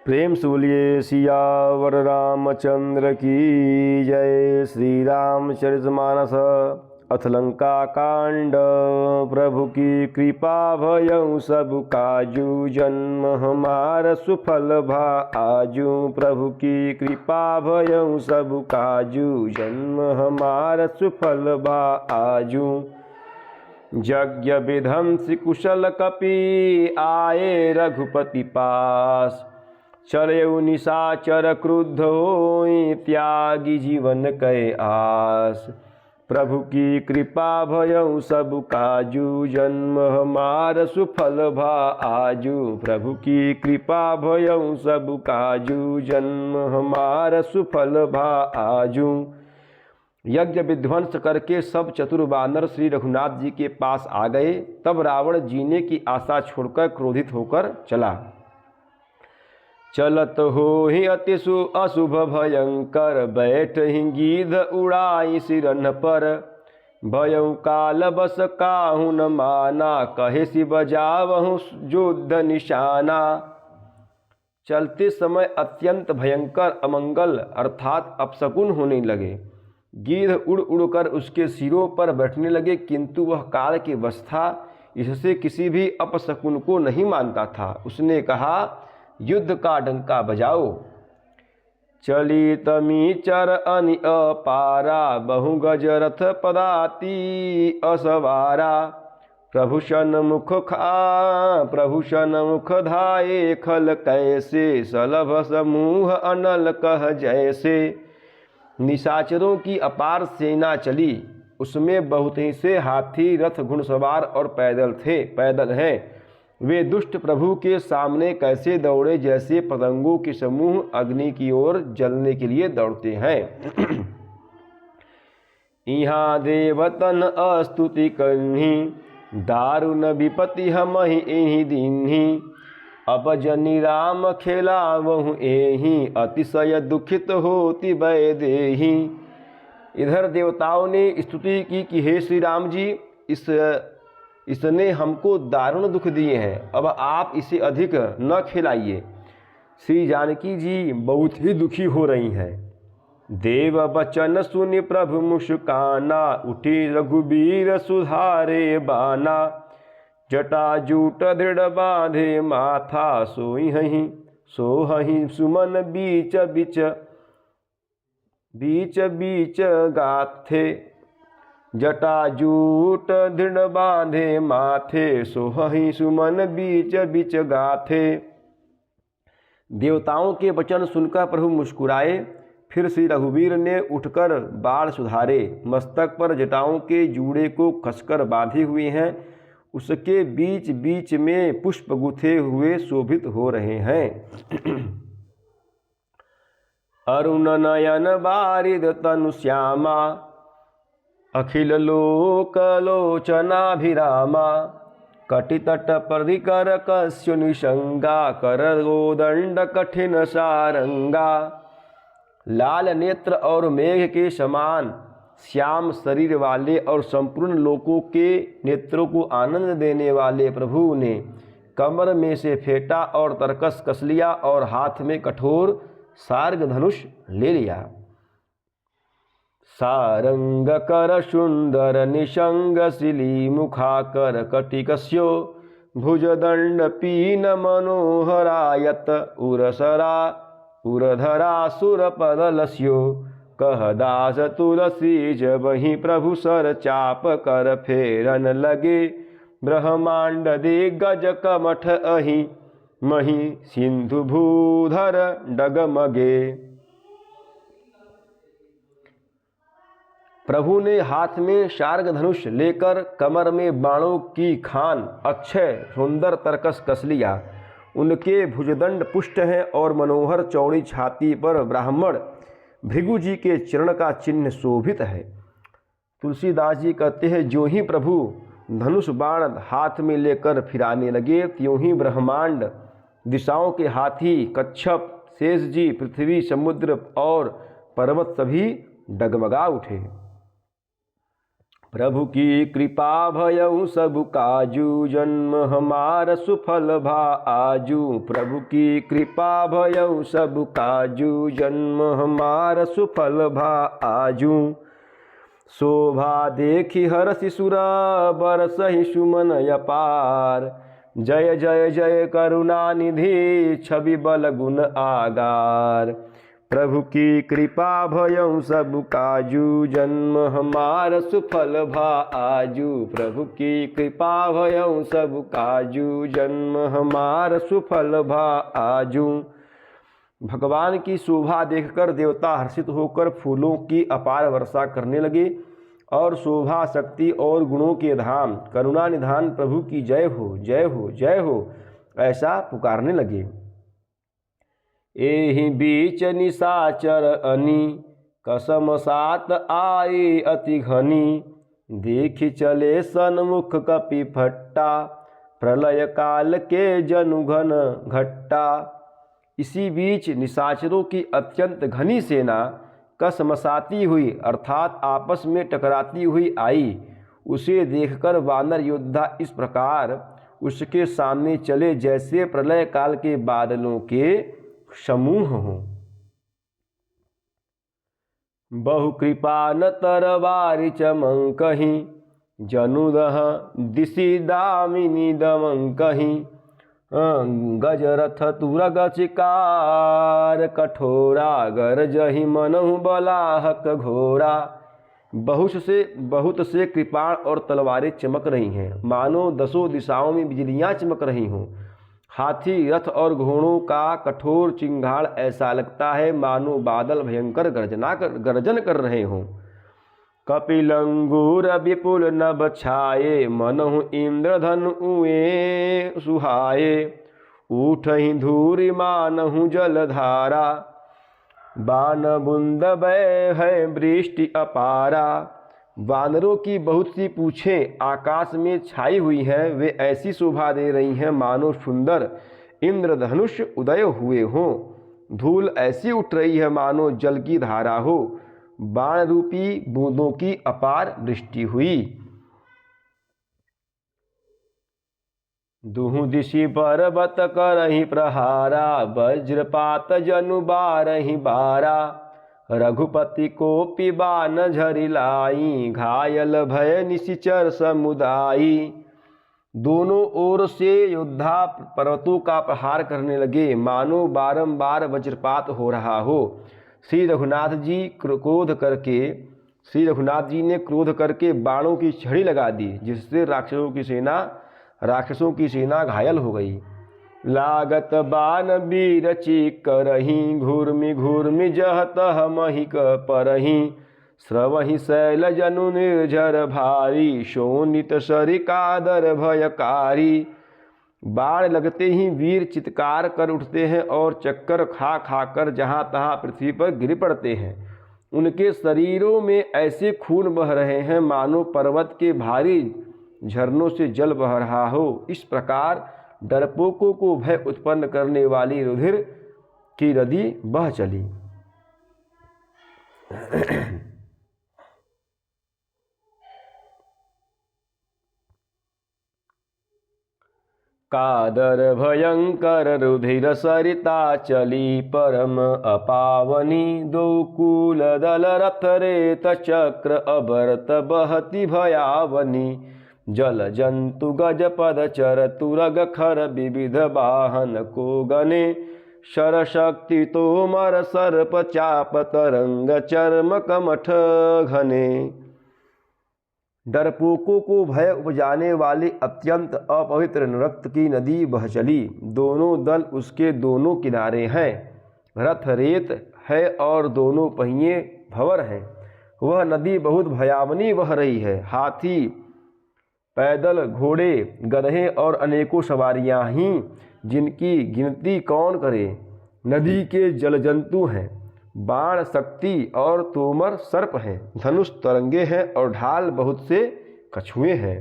प्रेम से बोलिए सियावर रामचंद्र की जय। श्री रामचरितमानस अथ लंका कांड। प्रभु की कृपा भयउ सब काजू, जन्म हमार सुफल भा आजू। प्रभु की कृपा भयउ सब काजू, जन्म हमार सुफल भा आजू। यज्ञ विध्वंसी कुशल कपि, आए रघुपति पास। चलेउ निशाचर क्रुद्ध होई, त्यागी जीवन कै आस। प्रभु की कृपा भयउ सब काजू, जन्म हमार सुफल भा आजू। प्रभु की कृपा भयउ सब काजू, जन्म हमार सुफल भा आजू। यज्ञ विध्वंस करके सब चतुर वानर श्री रघुनाथ जी के पास आ गए। तब रावण जीने की आशा छोड़कर क्रोधित होकर चला। चलत हो ही अति अशुभ भयंकर, बैठ ही गीध उड़ाई सिरन पर। भयउ काल बस काहू न माना, कहे सि बजावहु युद्ध निशाना। चलते समय अत्यंत भयंकर अमंगल अर्थात अपशकुन होने लगे। गीध उड़ उड़कर उसके सिरों पर बैठने लगे, किंतु वह काल के वश था, इससे किसी भी अपशकुन को नहीं मानता था। उसने कहा, युद्ध का डंका बजाओ। चली तमी चर अनि अपारा, बहु गज रथ पदाति असवारा। प्रभु सन्मुख धाये, खल कैसे सलभ समूह अनल कह जैसे। निशाचरों की अपार सेना चली, उसमें बहुत ही से हाथी, रथ, घुड़सवार और पैदल हैं। वे दुष्ट प्रभु के सामने कैसे दौड़े, जैसे पतंगों के समूह अग्नि की ओर जलने के लिए दौड़ते हैं। यहाँ देवतन अस्तुति करनी, दारुण विपति हमहि एहि दीन्ही। अब जनि राम खेलावहु एहि, अतिशय दुखित होति भय देहि। इधर देवताओं ने स्तुति की कि हे श्री राम जी, इसने हमको दारुण दुख दिए हैं, अब आप इसे अधिक न खिलाइए। श्री जानकी जी बहुत ही दुखी हो रही हैं। देव बचन सुनि प्रभु मुस्काना, उठी रघुबीर सुधारे बाना। जटा जूट दृढ़ बांधे माथा, सोहहि सुमन बीच बीच गाथे। जटाजूट दृढ़ बांधे माथे, सोहहि सुमन बीच गाथे। देवताओं के वचन सुनकर प्रभु मुस्कुराए। फिर श्री रघुवीर ने उठकर बाण सुधारे। मस्तक पर जटाओं के जूड़े को कसकर बांधे हुए हैं, उसके बीच बीच में पुष्प गुथे हुए शोभित हो रहे हैं। अरुण नयन बारिद तनु श्यामा, अखिल लोक लोचनाभिरामा। कटितट परिकर कस्य निशंगा, कर गोदंड कठिन सारंगा। लाल नेत्र और मेघ के समान श्याम शरीर वाले और संपूर्ण लोकों के नेत्रों को आनंद देने वाले प्रभु ने कमर में से फेंटा और तरकस कस लिया और हाथ में कठोर सार्ग धनुष ले लिया। सारंग कर सुंदर निशंग शिली, मुखाकर कटिकस्यो भुजदंड पीन मनोहरायत। उरधरा सुरपदलस्यो, कह दास तुलसी जबहि प्रभु सर चाप कर फेरन लगे। ब्रह्मांड दिग्गज कमठ अहि, मही सिंधु भूधर डगमगे। प्रभु ने हाथ में शार्ग धनुष लेकर कमर में बाणों की खान अक्षय सुंदर तरकस कस लिया। उनके भुजदंड पुष्ट हैं और मनोहर चौड़ी छाती पर ब्राह्मण भृगु जी के चरण का चिन्ह शोभित है। तुलसीदास जी कहते हैं, जो ही प्रभु धनुष बाण हाथ में लेकर फिराने लगे, त्यों ही ब्रह्मांड, दिशाओं के हाथी, कच्छप, शेष जी, पृथ्वी, समुद्र और पर्वत सभी डगमगा उठे। प्रभु की कृपा भयउ सब काजू, जन्म हमार सुफल भा आजू। प्रभु की कृपा भयउ सब काजू, जन्म हमार सुफल भा आजू। शोभा देखी हरषि सुर, बरसहि सुमन अपार। जय जय जय करुणा निधि, छवि बल गुण आगार। प्रभु की कृपा भयउ सब काजू, जन्म हमार सुफल भा आजू। प्रभु की कृपा भयउ सब काजू, जन्म हमार सुफल भा आजू। भगवान की शोभा देखकर देवता हर्षित होकर फूलों की अपार वर्षा करने लगे और शोभा, शक्ति और गुणों के धाम करुणा निधान प्रभु की जय हो, जय हो, जय हो, ऐसा पुकारने लगे। एहि बीच निशाचर अनी, कसम सात आए अति घनी। देखि चले सन्मुख कपि फट्टा, प्रलय काल के जनु घन घट्टा। इसी बीच निशाचरों की अत्यंत घनी सेना कसमसाती हुई अर्थात आपस में टकराती हुई आई। उसे देखकर वानर योद्धा इस प्रकार उसके सामने चले जैसे प्रलय काल के बादलों के समूह हों। बहु कृपा न तरवारि चमंकहि, जनुदह दिशि दामिनी दमंकहि। गजरथ तुरग चिकार, कठोरा गरजहि मनहु बलाहक घोरा। बहुत से कृपाण और तलवारें चमक रही हैं, मानो दसों दिशाओं में बिजलियां चमक रही हों। हाथी, रथ और घोड़ों का कठोर चिंगाड़ ऐसा लगता है मानो बादल भयंकर गर्जन कर रहे हों। कपिलंगूर विपुल नभ छाये, मनहु इंद्रधनु उए सुहाये। उठहि धूरि मानहु जलधारा, बान बुंद बह है वृष्टि अपारा। वानरों की बहुत सी पूँछें आकाश में छाई हुई हैं, वे ऐसी शोभा दे रही हैं मानो सुंदर इंद्रधनुष उदय हुए हों। धूल ऐसी उठ रही है मानो जल की धारा हो, बाण रूपी बूंदों की अपार वृष्टि हुई। दुहु दिशि पर्वत करहि प्रहारा, वज्रपात जनु बारहि बारा। रघुपति को पिबान झरिलाई, घायल भय निशिचर समुदायी। दोनों ओर से योद्धा पर्वतों का प्रहार करने लगे, मानो बारंबार वज्रपात हो रहा हो। श्री रघुनाथ जी ने क्रोध करके बाणों की छड़ी लगा दी, जिससे राक्षसों की सेना घायल हो गई। लागत बान बीरची करही, घूर्मि घूर्मि जहत महिक परही। स्रवहि शैल जनु निर्झर भारी, शोणित सरिकादर भयकारी। बाण लगते ही वीर चित्कार कर उठते हैं और चक्कर खा खाकर जहाँ तहाँ पृथ्वी पर गिर पड़ते हैं। उनके शरीरों में ऐसे खून बह रहे हैं मानो पर्वत के भारी झरनों से जल बह रहा हो। इस प्रकार डरपोकों को भय उत्पन्न करने वाली रुधिर की नदी बह चली। कादर भयंकर रुधिर सरिता चली, परम अपावनी। दो कूल दल रथ रेत चक्र अबरत बहती भयावनी। जल जंतु गज पद चर तुरग खर विविध वाहन को गने। शर शक्ति तोमर सर्प चाप तरंग चर्म कमठ घने। डरपोकों को भय उपजाने वाली अत्यंत अपवित्र रक्त की नदी बह चली। दोनों दल उसके दोनों किनारे हैं। रथ रेत है और दोनों पहिए भंवर हैं। वह नदी बहुत भयावनी बह रही है। हाथी, पैदल, घोड़े, गधे और अनेकों सवारियां ही, जिनकी गिनती कौन करे। नदी के जलजंतु हैं, बाण शक्ति और तोमर सर्प हैं, धनुष तरंगे हैं और ढाल बहुत से कछुए हैं।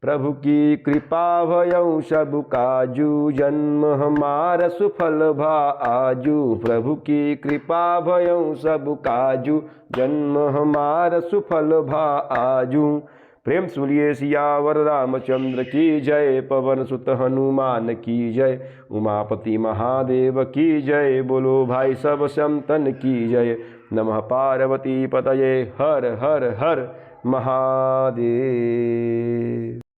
प्रभु की कृपा भयउ सब काजू, जन्म हमारा सुफल भा आजू। प्रभु की कृपा भयउ सब काजू, जन्म हमारा सुफल भा आजू। प्रेम से बोलिए सियावर रामचंद्र की जय, पवन सुत हनुमान की जय, उमापति महादेव की जय। बोलो भाई सब संतन की जय। नमः पार्वती पतये, हर हर हर महादेव।